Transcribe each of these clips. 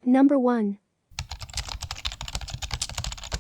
Number 1.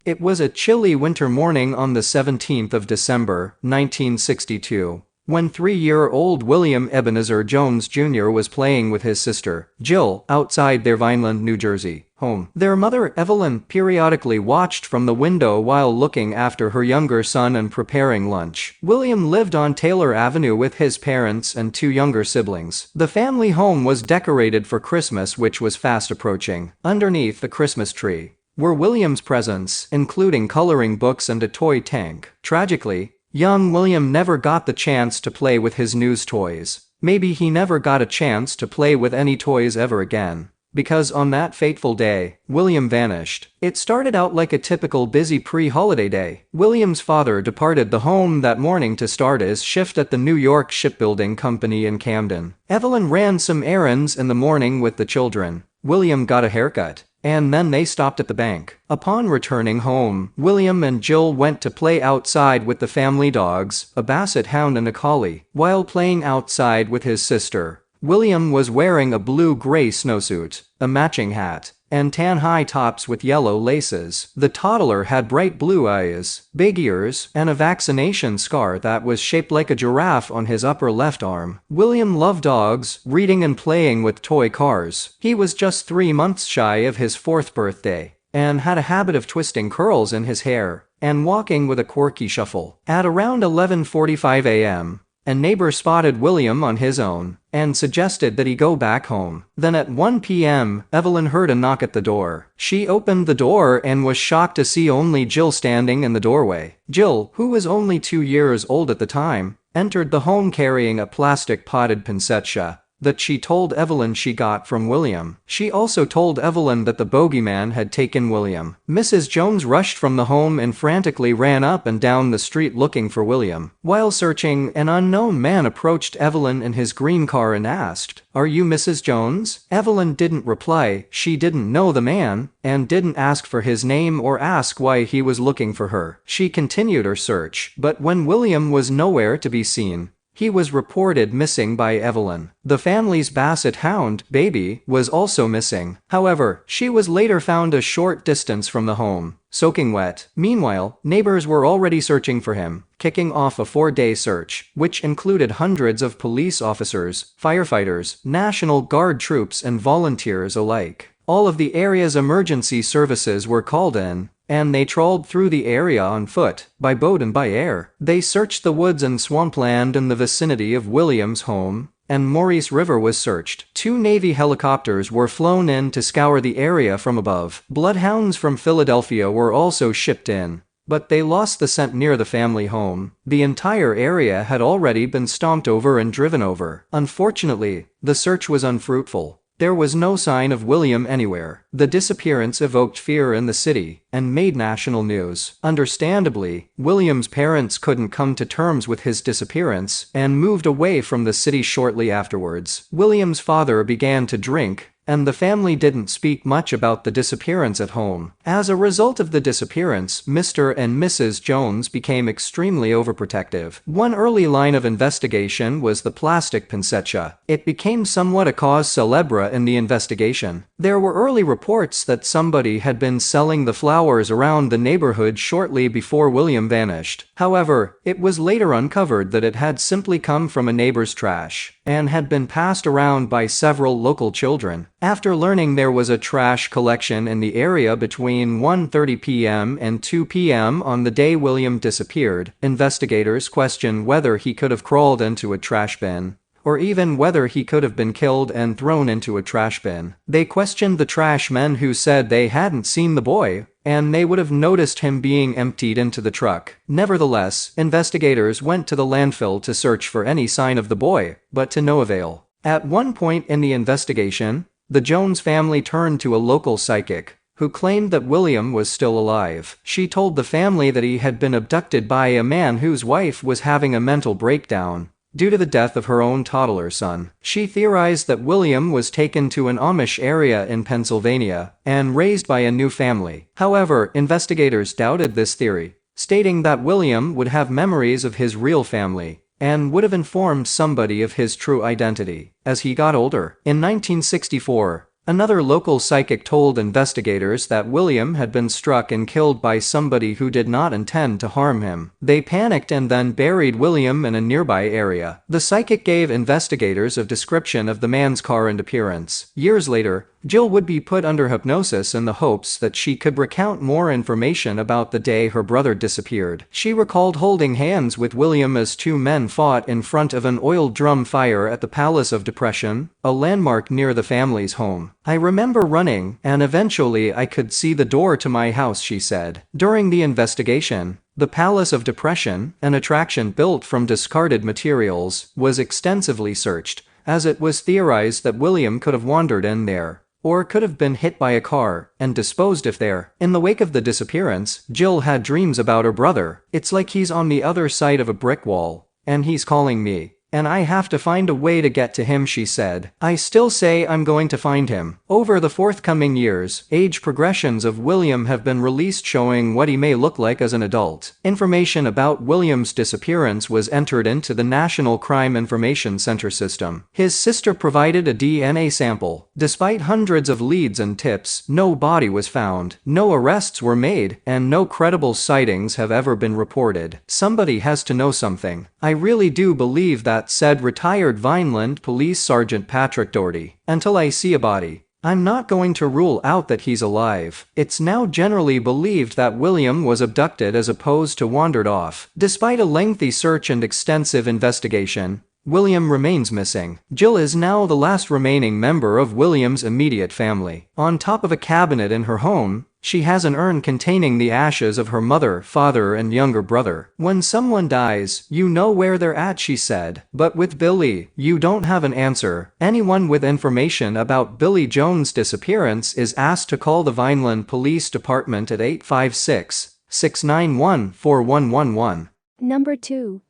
It was a chilly winter morning on the 17th of December, 1962, when 3-year-old William Ebenezer Jones Jr. was playing with his sister, Jill, outside their Vineland, New Jersey, home. Their mother, Evelyn, periodically watched from the window while looking after her younger son and preparing lunch. William lived on Taylor Avenue with his parents and 2 younger siblings. The family home was decorated for Christmas, which was fast approaching. Underneath the Christmas tree were William's presents, including coloring books and a toy tank. Tragically, young William never got the chance to play with his news toys. Maybe he never got a chance to play with any toys ever again, because on that fateful day, William vanished. It started out like a typical busy pre-holiday day. William's father departed the home that morning to start his shift at the New York Shipbuilding Company in Camden. Evelyn ran some errands in the morning with the children. William got a haircut, and then they stopped at the bank. Upon returning home, William and Jill went to play outside with the family dogs, a basset hound and a collie. While playing outside with his sister, William was wearing a blue-gray snowsuit, a matching hat, and tan high tops with yellow laces. The toddler had bright blue eyes, big ears, and a vaccination scar that was shaped like a giraffe on his upper left arm. William loved dogs, reading and playing with toy cars. He was just 3 months shy of his 4th birthday, and had a habit of twisting curls in his hair and walking with a quirky shuffle. At around 11:45 a.m., a neighbor spotted William on his own and suggested that he go back home. Then at 1 p.m., Evelyn heard a knock at the door. She opened the door and was shocked to see only Jill standing in the doorway. Jill, who was only 2 years old at the time, entered the home carrying a plastic potted poinsettia that she told Evelyn she got from William. She also told Evelyn that the bogeyman had taken William. Mrs. Jones rushed from the home and frantically ran up and down the street looking for William. While searching, an unknown man approached Evelyn in his green car and asked, "Are you Mrs. Jones?" Evelyn didn't reply. She didn't know the man, and didn't ask for his name or ask why he was looking for her. She continued her search, but when William was nowhere to be seen, he was reported missing by Evelyn. The family's basset hound, Baby, was also missing. However, she was later found a short distance from the home, soaking wet. Meanwhile, neighbors were already searching for him, kicking off a 4-day search, which included hundreds of police officers, firefighters, National Guard troops and volunteers alike. All of the area's emergency services were called in, and they trawled through the area on foot, by boat and by air. They searched the woods and swampland in the vicinity of William's home, and Maurice River was searched. 2 Navy helicopters were flown in to scour the area from above. Bloodhounds from Philadelphia were also shipped in, but they lost the scent near the family home. The entire area had already been stomped over and driven over. Unfortunately, the search was unfruitful. There was no sign of William anywhere. The disappearance evoked fear in the city and made national news. Understandably, William's parents couldn't come to terms with his disappearance and moved away from the city shortly afterwards. William's father began to drink, and the family didn't speak much about the disappearance at home. As a result of the disappearance, Mr. and Mrs. Jones became extremely overprotective. One early line of investigation was the plastic poinsettia. It became somewhat a cause célèbre in the investigation. There were early reports that somebody had been selling the flowers around the neighborhood shortly before William vanished. However, it was later uncovered that it had simply come from a neighbor's trash and had been passed around by several local children. After learning there was a trash collection in the area between 1:30 p.m. and 2 p.m. on the day William disappeared, investigators questioned whether he could have crawled into a trash bin, or even whether he could have been killed and thrown into a trash bin. They questioned the trash men, who said they hadn't seen the boy, and they would have noticed him being emptied into the truck. Nevertheless, investigators went to the landfill to search for any sign of the boy, but to no avail. At one point in the investigation, the Jones family turned to a local psychic, who claimed that William was still alive. She told the family that he had been abducted by a man whose wife was having a mental breakdown due to the death of her own toddler son. She theorized that William was taken to an Amish area in Pennsylvania and raised by a new family. However, investigators doubted this theory, stating that William would have memories of his real family and would have informed somebody of his true identity as he got older. In 1964, Another local psychic told investigators that William had been struck and killed by somebody who did not intend to harm him. They panicked and then buried William in a nearby area. The psychic gave investigators a description of the man's car and appearance. Years later, Jill would be put under hypnosis in the hopes that she could recount more information about the day her brother disappeared. She recalled holding hands with William as two men fought in front of an oil drum fire at the Palace of Depression, a landmark near the family's home. I remember running, and eventually I could see the door to my house, she said. During the investigation, the Palace of Depression, an attraction built from discarded materials, was extensively searched, as it was theorized that William could have wandered in there, or could have been hit by a car and disposed of there. In the wake of the disappearance, Jill had dreams about her brother. It's like he's on the other side of a brick wall, and he's calling me, and I have to find a way to get to him, she said. I still say I'm going to find him. Over the forthcoming years, age progressions of William have been released showing what he may look like as an adult. Information about William's disappearance was entered into the National Crime Information Center system. His sister provided a DNA sample. Despite hundreds of leads and tips, no body was found, no arrests were made, and no credible sightings have ever been reported. Somebody has to know something. I really do believe that, said retired Vineland Police Sergeant Patrick Doherty. Until I see a body, I'm not going to rule out that he's alive. It's now generally believed that William was abducted as opposed to wandered off. Despite a lengthy search and extensive investigation, William remains missing. Jill is now the last remaining member of William's immediate family. On top of a cabinet in her home, she has an urn containing the ashes of her mother, father, and younger brother. When someone dies, you know where they're at, she said. But with Billy, you don't have an answer. Anyone with information about Billy Jones' disappearance is asked to call the Vineland Police Department at 856-691-4111. Number 2.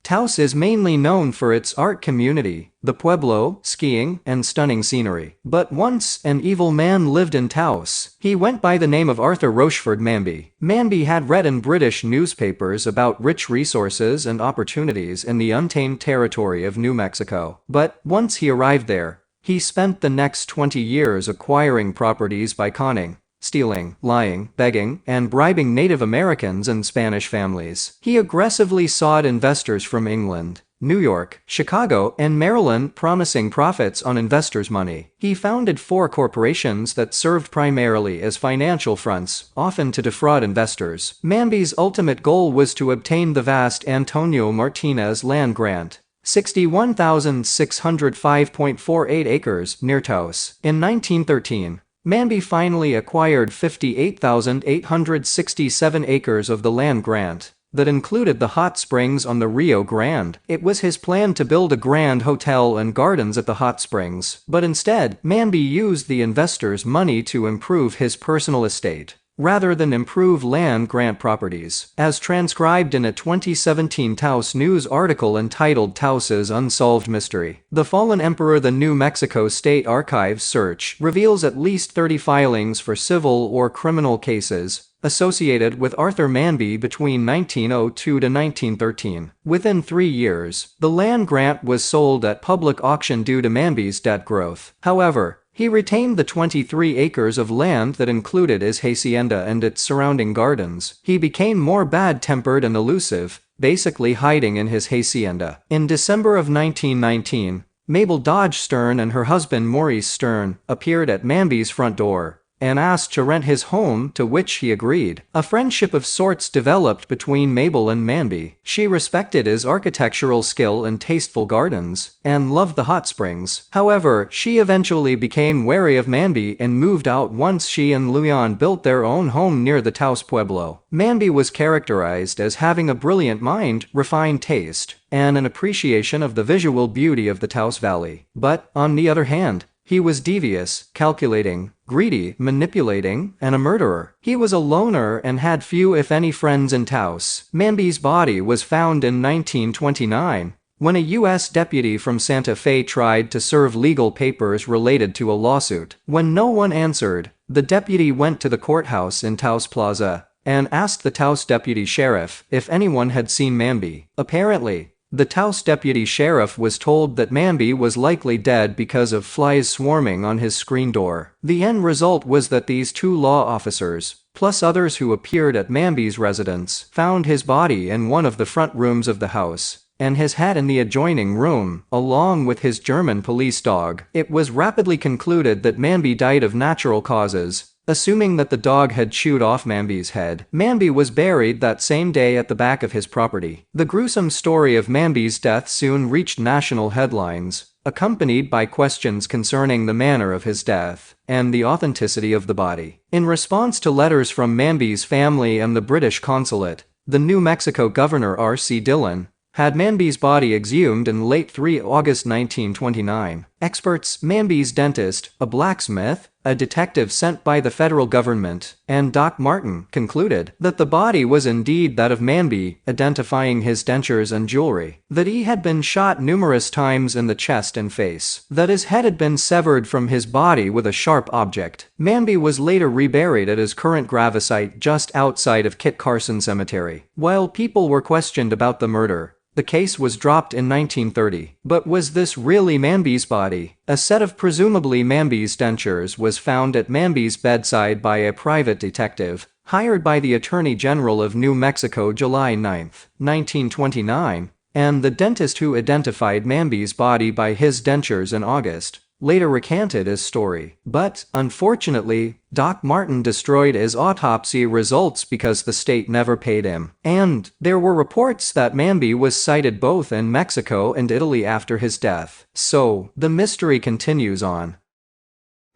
Taos is mainly known for its art community, the Pueblo, skiing, and stunning scenery. But once, an evil man lived in Taos. He went by the name of Arthur Rochefort Manby. Manby had read in British newspapers about rich resources and opportunities in the untamed territory of New Mexico. But once he arrived there, he spent the next 20 years acquiring properties by conning, stealing, lying, begging, and bribing Native Americans and Spanish families. He aggressively sought investors from England, New York, Chicago, and Maryland, promising profits on investors' money. He founded 4 corporations that served primarily as financial fronts, often to defraud investors. Manby's ultimate goal was to obtain the vast Antonio Martinez land grant, 61,605.48 acres, near Taos. In 1913, Manby finally acquired 58,867 acres of the land grant that included the hot springs on the Rio Grande. It was his plan to build a grand hotel and gardens at the hot springs, but instead, Manby used the investors' money to improve his personal estate, rather than improve land grant properties. As transcribed in a 2017 Taos News article entitled Taos's Unsolved Mystery, The Fallen Emperor. The New Mexico State Archives search reveals at least 30 filings for civil or criminal cases associated with Arthur Manby between 1902 to 1913. Within 3 years, the land grant was sold at public auction due to Manby's debt growth. However, he retained the 23 acres of land that included his hacienda and its surrounding gardens. He became more bad-tempered and elusive, basically hiding in his hacienda. In December of 1919, Mabel Dodge Stern and her husband Maurice Stern appeared at Manby's front door and asked to rent his home, to which he agreed. A friendship of sorts developed between Mabel and Manby. She respected his architectural skill and tasteful gardens, and loved the hot springs. However, she eventually became wary of Manby and moved out once she and Leon built their own home near the Taos Pueblo. Manby was characterized as having a brilliant mind, refined taste, and an appreciation of the visual beauty of the Taos Valley. But, on the other hand, he was devious, calculating, greedy, manipulating, and a murderer. He was a loner and had few if any friends in Taos. Manby's body was found in 1929, when a U.S. deputy from Santa Fe tried to serve legal papers related to a lawsuit. When no one answered, the deputy went to the courthouse in Taos Plaza and asked the Taos deputy sheriff if anyone had seen Manby. Apparently, The Taos deputy sheriff was told that Manby was likely dead because of flies swarming on his screen door. The end result was that these two law officers, plus others who appeared at Manby's residence, found his body in one of the front rooms of the house, and his head in the adjoining room, along with his German police dog. It was rapidly concluded that Manby died of natural causes, assuming that the dog had chewed off Manby's head. Manby was buried that same day at the back of his property. The gruesome story of Manby's death soon reached national headlines, accompanied by questions concerning the manner of his death and the authenticity of the body. In response to letters from Manby's family and the British consulate, the New Mexico governor R.C. Dillon had Manby's body exhumed in late August 1929. Experts, Manby's dentist, a blacksmith, a detective sent by the federal government, and Doc Martin concluded that the body was indeed that of Manby, identifying his dentures and jewelry, that he had been shot numerous times in the chest and face, that his head had been severed from his body with a sharp object. Manby was later reburied at his current gravesite just outside of Kit Carson Cemetery. While people were questioned about the murder, the case was dropped in 1930. But was this really Manby's body? A set of presumably Manby's dentures was found at Manby's bedside by a private detective, hired by the Attorney General of New Mexico July 9, 1929, and the dentist who identified Manby's body by his dentures in August later recanted his story. But, unfortunately, Doc Martin destroyed his autopsy results because the state never paid him. And there were reports that Manby was cited both in Mexico and Italy after his death. So, the mystery continues on.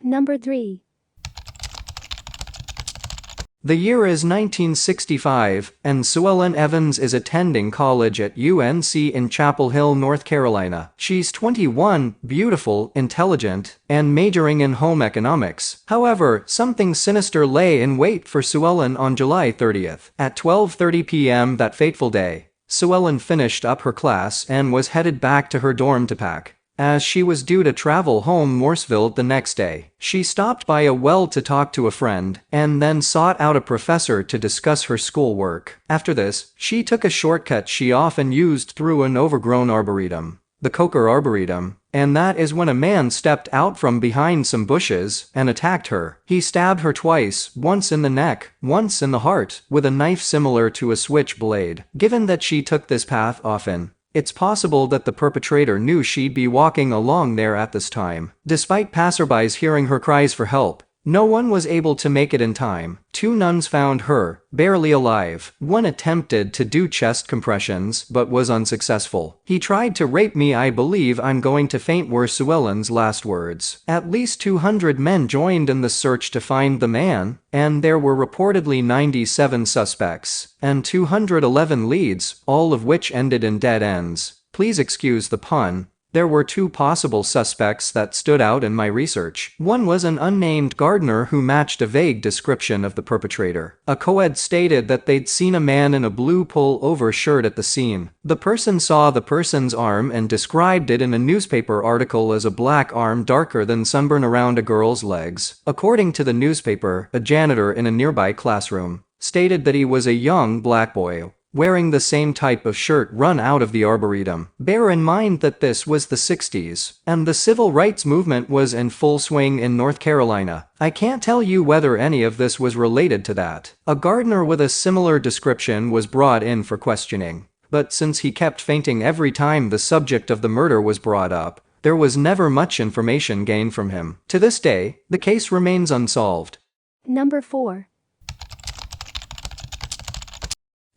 Number 3. The year is 1965, and Suellen Evans is attending college at UNC in Chapel Hill, North Carolina. She's 21, beautiful, intelligent, and majoring in home economics. However, something sinister lay in wait for Suellen on July 30th. At 12:30 p.m. that fateful day, Suellen finished up her class and was headed back to her dorm to pack, as she was due to travel home Morseville the next day. She stopped by a well to talk to a friend, and then sought out a professor to discuss her schoolwork. After this, she took a shortcut she often used through an overgrown arboretum, the Coker Arboretum, and that is when a man stepped out from behind some bushes and attacked her. He stabbed her twice, once in the neck, once in the heart, with a knife similar to a switchblade. Given that she took this path often, it's possible that the perpetrator knew she'd be walking along there at this time. Despite passerbys hearing her cries for help, no one was able to make it in time. 2 nuns found her, barely alive. One attempted to do chest compressions but was unsuccessful. "He tried to rape me. I believe I'm going to faint," were Suellen's last words. At least 200 men joined in the search to find the man, and there were reportedly 97 suspects and 211 leads, all of which ended in dead ends. Please excuse the pun. There were 2 possible suspects that stood out in my research. One was an unnamed gardener who matched a vague description of the perpetrator. A co-ed stated that they'd seen a man in a blue pull-over shirt at the scene. The person saw the person's arm and described it in a newspaper article as a black arm darker than sunburn around a girl's legs. According to the newspaper, a janitor in a nearby classroom stated that he was a young black boy wearing the same type of shirt run out of the arboretum. Bear in mind that this was the 60s, and the civil rights movement was in full swing in North Carolina. I can't tell you whether any of this was related to that. A gardener with a similar description was brought in for questioning, but since he kept fainting every time the subject of the murder was brought up, there was never much information gained from him. To this day, the case remains unsolved. Number 4.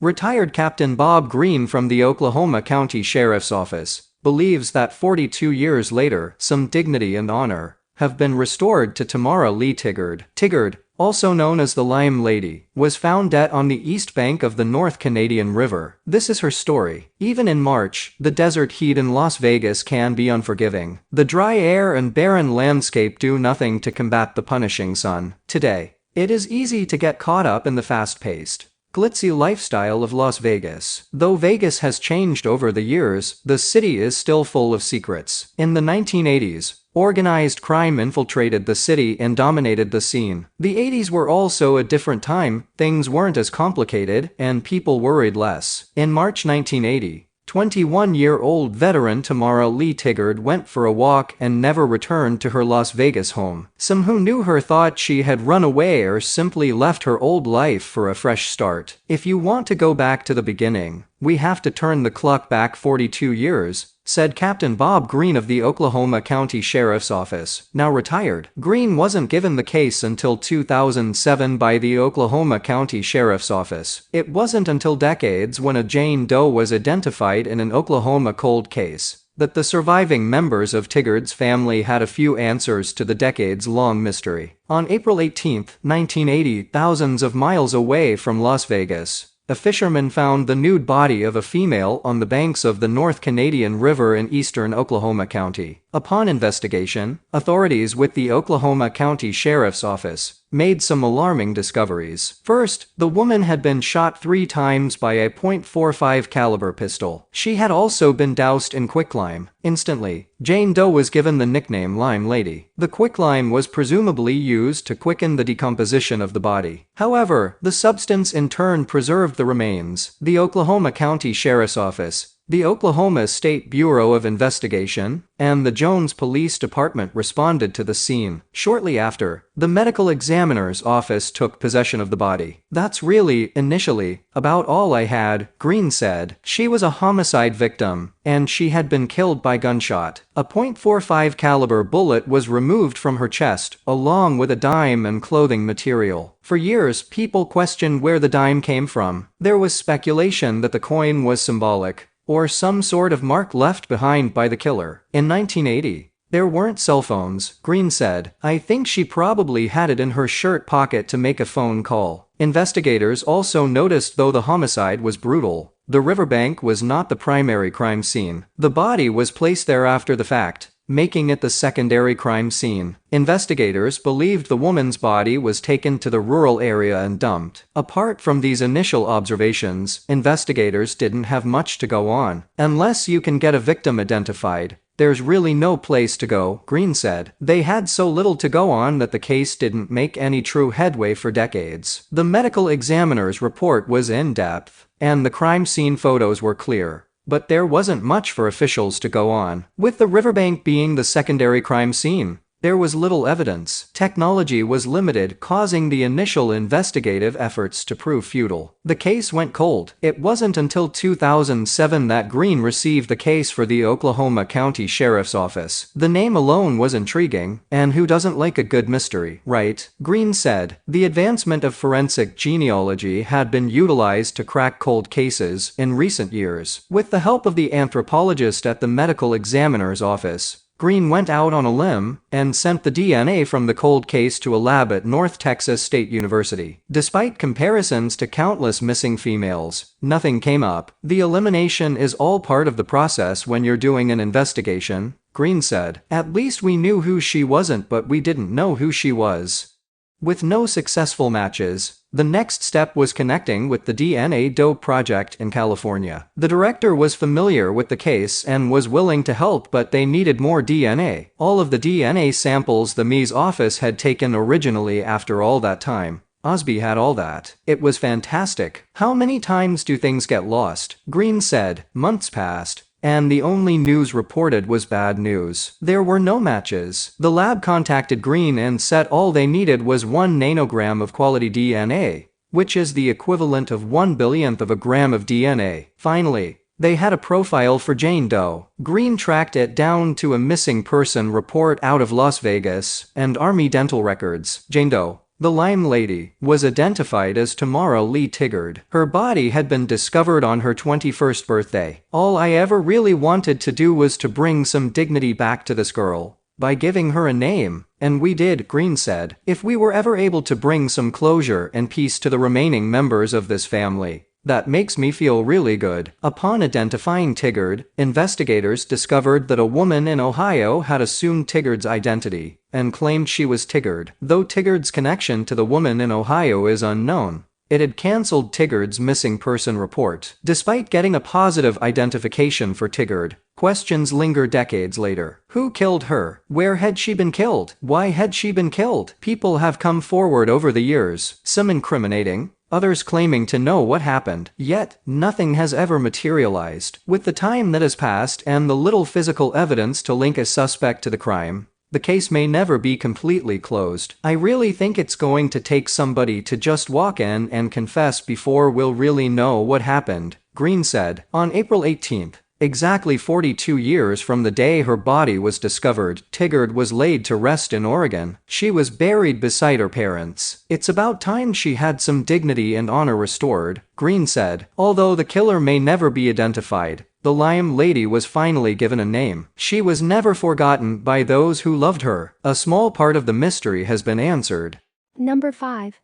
Retired Captain Bob Green from the Oklahoma County Sheriff's Office believes that 42 years later, some dignity and honor have been restored to Tamara Lee Tigard. Tigard, also known as the Lime Lady, was found dead on the east bank of the North Canadian River. This is her story. Even in March, the desert heat in Las Vegas can be unforgiving. The dry air and barren landscape do nothing to combat the punishing sun. Today, it is easy to get caught up in the fast-paced, glitzy lifestyle of Las Vegas. Though Vegas has changed over the years, the city is still full of secrets. In the 1980s, organized crime infiltrated the city and dominated the scene. The 80s were also a different time, things weren't as complicated, and people worried less. In March 1980, 21-year-old veteran Tamara Lee Tigard went for a walk and never returned to her Las Vegas home. Some who knew her thought she had run away or simply left her old life for a fresh start. "If you want to go back to the beginning, we have to turn the clock back 42 years, said Captain Bob Green of the Oklahoma County Sheriff's Office, now retired. Green wasn't given the case until 2007 by the Oklahoma County Sheriff's Office. It wasn't until decades when a Jane Doe was identified in an Oklahoma cold case that the surviving members of Tigard's family had a few answers to the decades-long mystery. On April 18, 1980, thousands of miles away from Las Vegas, a fisherman found the nude body of a female on the banks of the North Canadian River in eastern Oklahoma County. Upon investigation, authorities with the Oklahoma County Sheriff's Office made some alarming discoveries. First, the woman had been shot 3 times by a .45 caliber pistol. She had also been doused in quicklime. Instantly, Jane Doe was given the nickname Lime Lady. The quicklime was presumably used to quicken the decomposition of the body. However, the substance in turn preserved the remains. The Oklahoma County Sheriff's Office, the Oklahoma State Bureau of Investigation, and the Jones Police Department responded to the scene. Shortly after, the medical examiner's office took possession of the body. "That's really, initially, about all I had," Green said. She was a homicide victim, and she had been killed by gunshot. A .45 caliber bullet was removed from her chest, along with a dime and clothing material. For years, people questioned where the dime came from. There was speculation that the coin was symbolic, or some sort of mark left behind by the killer. In 1980, there weren't cell phones, Green said. "I think she probably had it in her shirt pocket to make a phone call." Investigators also noticed though the homicide was brutal, the riverbank was not the primary crime scene. The body was placed there after the fact, making it the secondary crime scene. Investigators believed the woman's body was taken to the rural area and dumped. Apart from these initial observations, investigators didn't have much to go on. "Unless you can get a victim identified, there's really no place to go," Green said. They had so little to go on that the case didn't make any true headway for decades. The medical examiner's report was in-depth, and the crime scene photos were clear, but there wasn't much for officials to go on. With the riverbank being the secondary crime scene, there was little evidence. Technology was limited, causing the initial investigative efforts to prove futile. The case went cold. It wasn't until 2007 that Green received the case for the Oklahoma County Sheriff's Office. The name alone was intriguing, and who doesn't like a good mystery, right? Green said, "The advancement of forensic genealogy had been utilized to crack cold cases in recent years. With the help of the anthropologist at the medical examiner's office, Green went out on a limb and sent the DNA from the cold case to a lab at North Texas State University. Despite comparisons to countless missing females, nothing came up. The elimination is all part of the process when you're doing an investigation," Green said. "At least we knew who she wasn't, but we didn't know who she was." With no successful matches, the next step was connecting with the DNA Doe Project in California. The director was familiar with the case and was willing to help, but they needed more DNA. All of the DNA samples the ME's office had taken originally. After all that time, Osby had all that. "It was fantastic. How many times do things get lost?" Green said. "Months passed, and the only news reported was bad news. There were no matches." The lab contacted Green and said all they needed was 1 nanogram of quality DNA, which is the equivalent of 1/1,000,000th of a gram of DNA. Finally, they had a profile for Jane Doe. Green tracked it down to a missing person report out of Las Vegas and Army dental records. Jane Doe, the Lime Lady, was identified as Tamara Lee Tigard. Her body had been discovered on her 21st birthday. "All I ever really wanted to do was to bring some dignity back to this girl by giving her a name, and we did," Green said. "If we were ever able to bring some closure and peace to the remaining members of this family, that makes me feel really good." Upon identifying Tigard, investigators discovered that a woman in Ohio had assumed Tigard's identity and claimed she was Tigard. Though Tigard's connection to the woman in Ohio is unknown, it had cancelled Tigard's missing person report. Despite getting a positive identification for Tigard, questions linger decades later. Who killed her? Where had she been killed? Why had she been killed? People have come forward over the years, some incriminating, others claiming to know what happened. Yet, nothing has ever materialized. With the time that has passed and the little physical evidence to link a suspect to the crime, the case may never be completely closed. I really think it's going to take somebody to just walk in and confess before we'll really know what happened, Green said. On April 18, exactly 42 years from the day her body was discovered, Tigard was laid to rest in Oregon. She was buried beside her parents. It's about time she had some dignity and honor restored, Green said. Although the killer may never be identified, the Lime lady was finally given a name. She was never forgotten by those who loved her. A small part of the mystery has been answered. Number 5.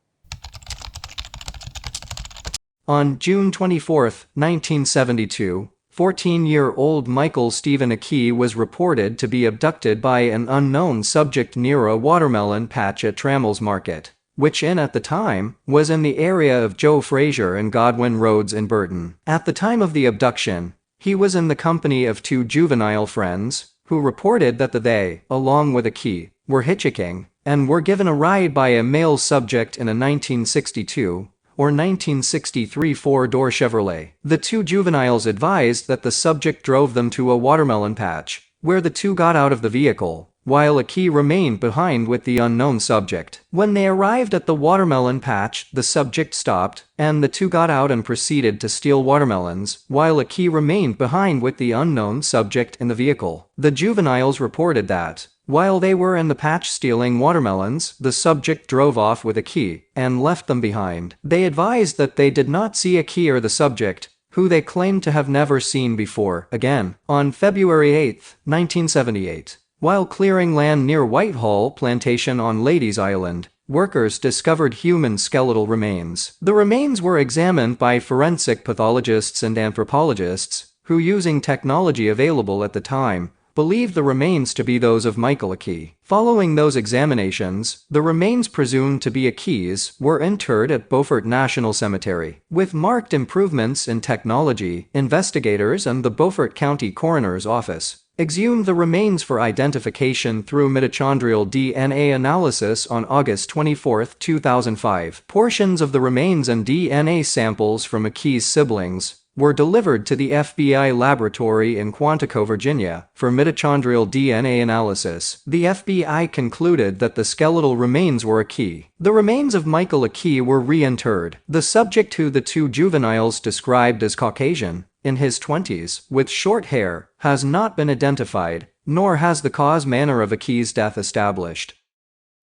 On June 24, 1972, 14-year-old Michael Stephen Akey was reported to be abducted by an unknown subject near a watermelon patch at Trammell's Market, which at the time was in the area of Joe Frazier and Godwin Roads in Burton. At the time of the abduction, he was in the company of 2 juvenile friends, who reported that they, along with Akey, were hitchhiking and were given a ride by a male subject in a 1962 or 1963 four-door Chevrolet. The 2 juveniles advised that the subject drove them to a watermelon patch, where the 2 got out of the vehicle, while Akey remained behind with the unknown subject. When they arrived at the watermelon patch, the subject stopped, and the 2 got out and proceeded to steal watermelons, while Akey remained behind with the unknown subject in the vehicle. The juveniles reported that, while they were in the patch stealing watermelons, the subject drove off with Akey and left them behind. They advised that they did not see Akey or the subject, who they claimed to have never seen before, again. On February 8, 1978, while clearing land near Whitehall Plantation on Ladies Island, workers discovered human skeletal remains. The remains were examined by forensic pathologists and anthropologists, who, using technology available at the time, believed the remains to be those of Michael Akey. Following those examinations, the remains presumed to be Akey's were interred at Beaufort National Cemetery. With marked improvements in technology, investigators and the Beaufort County Coroner's Office exhumed the remains for identification through mitochondrial DNA analysis on August 24, 2005. Portions of the remains and DNA samples from Akey's siblings were delivered to the FBI laboratory in Quantico, Virginia, for mitochondrial DNA analysis. The FBI concluded that the skeletal remains were Akey. The remains of Michael Akey were reinterred. The subject, who the 2 juveniles described as Caucasian, in his 20s, with short hair, has not been identified, nor has the cause manner of Akey's death established.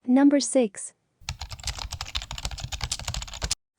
Number 6.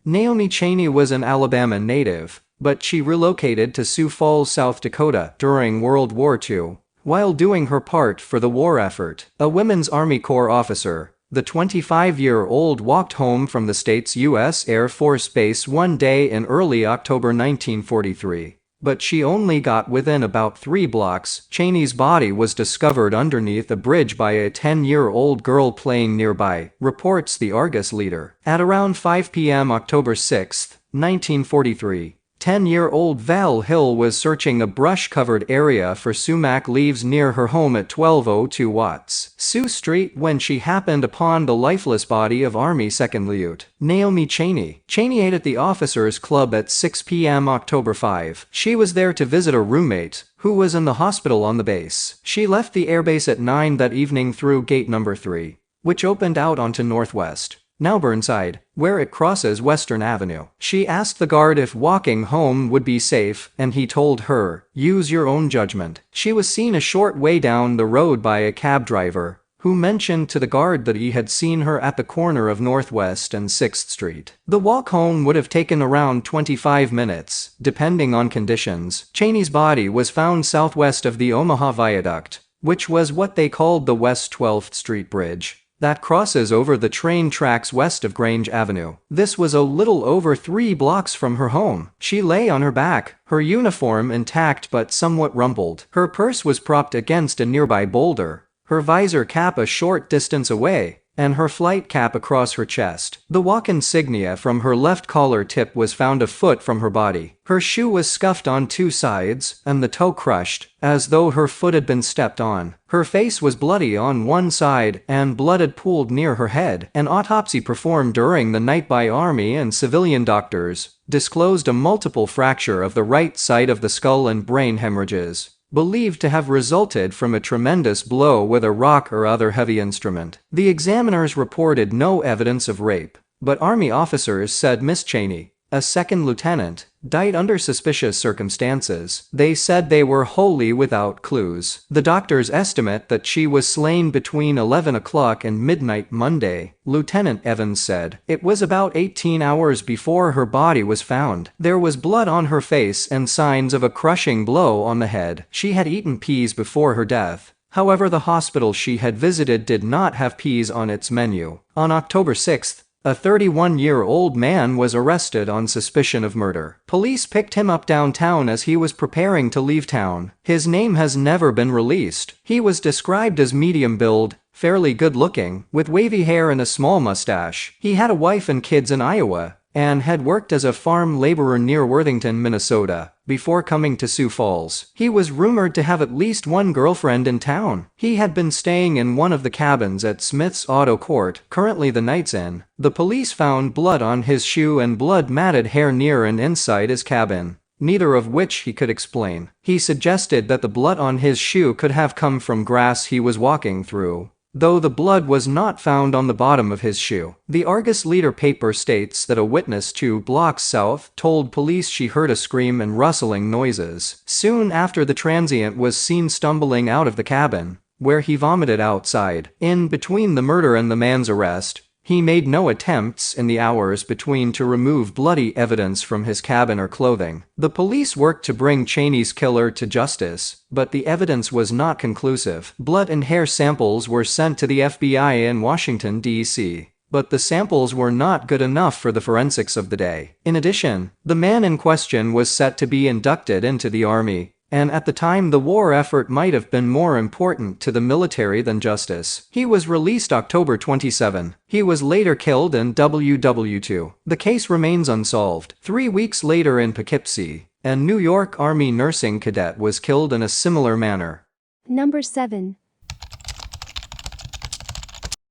Naomi Cheney was an Alabama native, but she relocated to Sioux Falls, South Dakota during World War II, while doing her part for the war effort. A Women's Army Corps officer, the 25-year-old walked home from the state's U.S. Air Force Base one day in early October 1943. But she only got within about 3 blocks. Cheney's body was discovered underneath a bridge by a 10-year-old girl playing nearby, reports the Argus leader. At around 5 p.m. October 6, 1943, 10-year-old Val Hill was searching a brush-covered area for sumac leaves near her home at 1202 Watts Sioux Street when she happened upon the lifeless body of Army 2nd Lieutenant Naomi Cheney. Cheney ate at the officers' club at 6 p.m. October 5. She was there to visit a roommate, who was in the hospital on the base. She left the airbase at 9 that evening through gate number 3, which opened out onto Northwest, now Burnside, where it crosses Western Avenue. She asked the guard if walking home would be safe, and he told her, "Use your own judgment." She was seen a short way down the road by a cab driver, who mentioned to the guard that he had seen her at the corner of Northwest and 6th Street. The walk home would have taken around 25 minutes, depending on conditions. Cheney's body was found southwest of the Omaha Viaduct, which was what they called the West 12th Street Bridge that crosses over the train tracks west of Grange Avenue. This was a little over 3 blocks from her home. She lay on her back, her uniform intact but somewhat rumpled. Her purse was propped against a nearby boulder, her visor cap a short distance away, and her flight cap across her chest. The walk insignia from her left collar tip was found a foot from her body. Her shoe was scuffed on two sides, and the toe crushed, as though her foot had been stepped on. Her face was bloody on one side, and blood had pooled near her head. An autopsy performed during the night by Army and civilian doctors disclosed a multiple fracture of the right side of the skull and brain hemorrhages, believed to have resulted from a tremendous blow with a rock or other heavy instrument. The examiners reported no evidence of rape, but Army officers said Miss Cheney, a second lieutenant, died under suspicious circumstances. They said they were wholly without clues. The doctors estimate that she was slain between 11 o'clock and midnight Monday, Lieutenant Evans said. It was about 18 hours before her body was found. There was blood on her face and signs of a crushing blow on the head. She had eaten peas before her death. However, the hospital she had visited did not have peas on its menu. On October 6, a 31-year-old man was arrested on suspicion of murder. Police picked him up downtown as he was preparing to leave town. His name has never been released. He was described as medium build, fairly good-looking, with wavy hair and a small mustache. He had a wife and kids in Iowa, and had worked as a farm laborer near Worthington, Minnesota, before coming to Sioux Falls. He was rumored to have at least one girlfriend in town. He had been staying in one of the cabins at Smith's Auto Court, currently the Knight's Inn. The police found blood on his shoe and blood-matted hair near and inside his cabin, neither of which he could explain. He suggested that the blood on his shoe could have come from grass he was walking through, though the blood was not found on the bottom of his shoe. The Argus Leader paper states that a witness 2 blocks south told police she heard a scream and rustling noises. Soon after, the transient was seen stumbling out of the cabin, where he vomited outside. In between the murder and the man's arrest, he made no attempts in the hours between to remove bloody evidence from his cabin or clothing. The police worked to bring Cheney's killer to justice, but the evidence was not conclusive. Blood and hair samples were sent to the FBI in Washington, D.C., but the samples were not good enough for the forensics of the day. In addition, the man in question was set to be inducted into the Army, and at the time the war effort might have been more important to the military than justice. He was released October 27. He was later killed in WW2. The case remains unsolved. 3 weeks later in Poughkeepsie, a New York Army nursing cadet was killed in a similar manner. Number 7.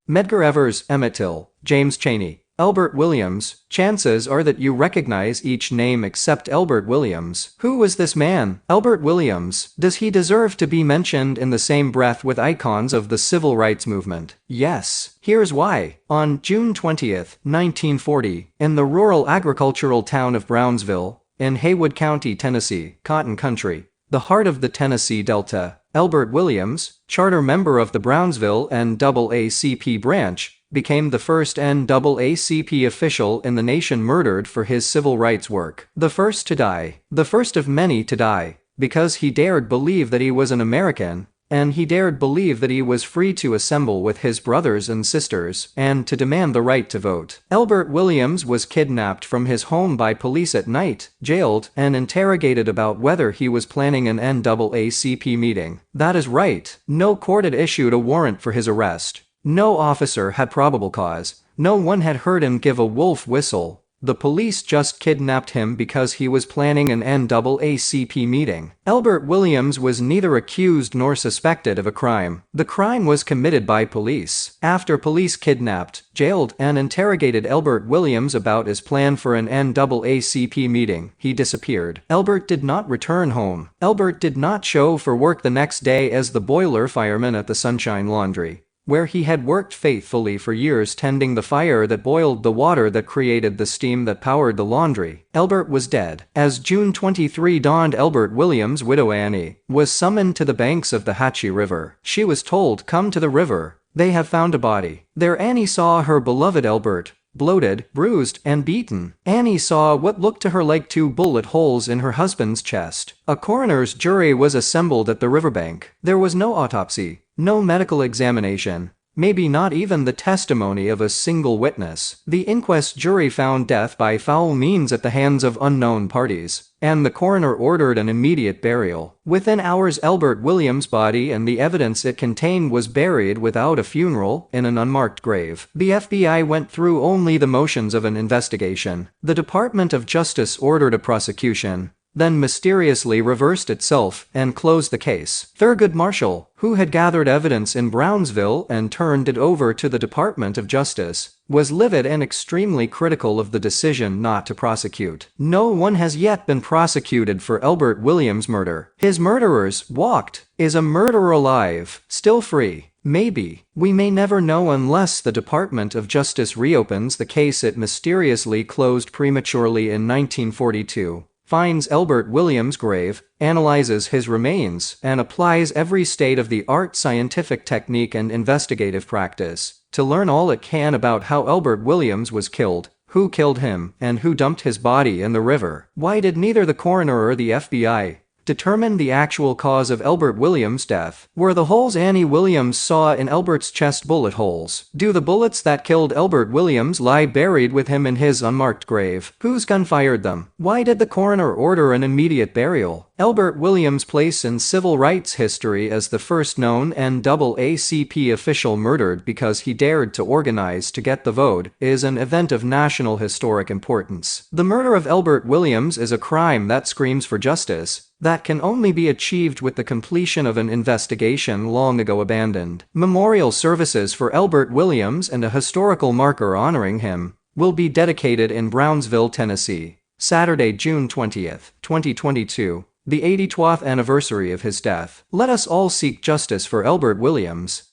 Medgar Evers, Emmett Till, James Cheney, Elbert Williams. Chances are that you recognize each name except Elbert Williams. Who was this man? Elbert Williams. Does he deserve to be mentioned in the same breath with icons of the civil rights movement? Yes. Here's why. On June 20, 1940, in the rural agricultural town of Brownsville, in Haywood County, Tennessee, Cotton Country, the heart of the Tennessee Delta, Elbert Williams, charter member of the Brownsville NAACP branch, became the first NAACP official in the nation murdered for his civil rights work. The first to die. The first of many to die, because he dared believe that he was an American, and he dared believe that he was free to assemble with his brothers and sisters and to demand the right to vote. Elbert Williams was kidnapped from his home by police at night, jailed, and interrogated about whether he was planning an NAACP meeting. That is right. No court had issued a warrant for his arrest. No officer had probable cause. No one had heard him give a wolf whistle. The police just kidnapped him because he was planning an NAACP meeting. Elbert Williams was neither accused nor suspected of a crime. The crime was committed by police. After police kidnapped, jailed, and interrogated Elbert Williams about his plan for an NAACP meeting, he disappeared. Elbert did not return home. Elbert did not show for work the next day as the boiler fireman at the Sunshine Laundry, where he had worked faithfully for years tending the fire that boiled the water that created the steam that powered the laundry. Elbert was dead. As June 23 dawned, Elbert Williams' widow Annie was summoned to the banks of the Hatchie River. She was told, "Come to the river. They have found a body." There Annie saw her beloved Elbert, bloated, bruised, and beaten. Annie saw what looked to her like 2 bullet holes in her husband's chest. A coroner's jury was assembled at the riverbank. There was no autopsy, no medical examination, maybe not even the testimony of a single witness. The inquest jury found death by foul means at the hands of unknown parties, and the coroner ordered an immediate burial. Within hours, Elbert Williams' body and the evidence it contained was buried without a funeral in an unmarked grave. The FBI went through only the motions of an investigation. The Department of Justice ordered a prosecution, then mysteriously reversed itself and closed the case. Thurgood Marshall, who had gathered evidence in Brownsville and turned it over to the Department of Justice, was livid and extremely critical of the decision not to prosecute. No one has yet been prosecuted for Elbert Williams' murder. His murderers walked. Is a murderer alive, still free? Maybe. We may never know unless the Department of Justice reopens the case it mysteriously closed prematurely in 1942. Finds Elbert Williams' grave, analyzes his remains, and applies every state-of-the-art scientific technique and investigative practice to learn all it can about how Elbert Williams was killed, who killed him, and who dumped his body in the river. Why did neither the coroner or the FBI determine the actual cause of Elbert Williams' death? Were the holes Annie Williams saw in Elbert's chest bullet holes? Do the bullets that killed Elbert Williams lie buried with him in his unmarked grave? Whose gun fired them? Why did the coroner order an immediate burial? Elbert Williams' place in civil rights history as the first known NAACP official murdered because he dared to organize to get the vote is an event of national historic importance. The murder of Elbert Williams is a crime that screams for justice, that can only be achieved with the completion of an investigation long ago abandoned. Memorial services for Elbert Williams and a historical marker honoring him will be dedicated in Brownsville, Tennessee, Saturday, June 20th, 2022, the 82nd anniversary of his death. Let us all seek justice for Elbert Williams.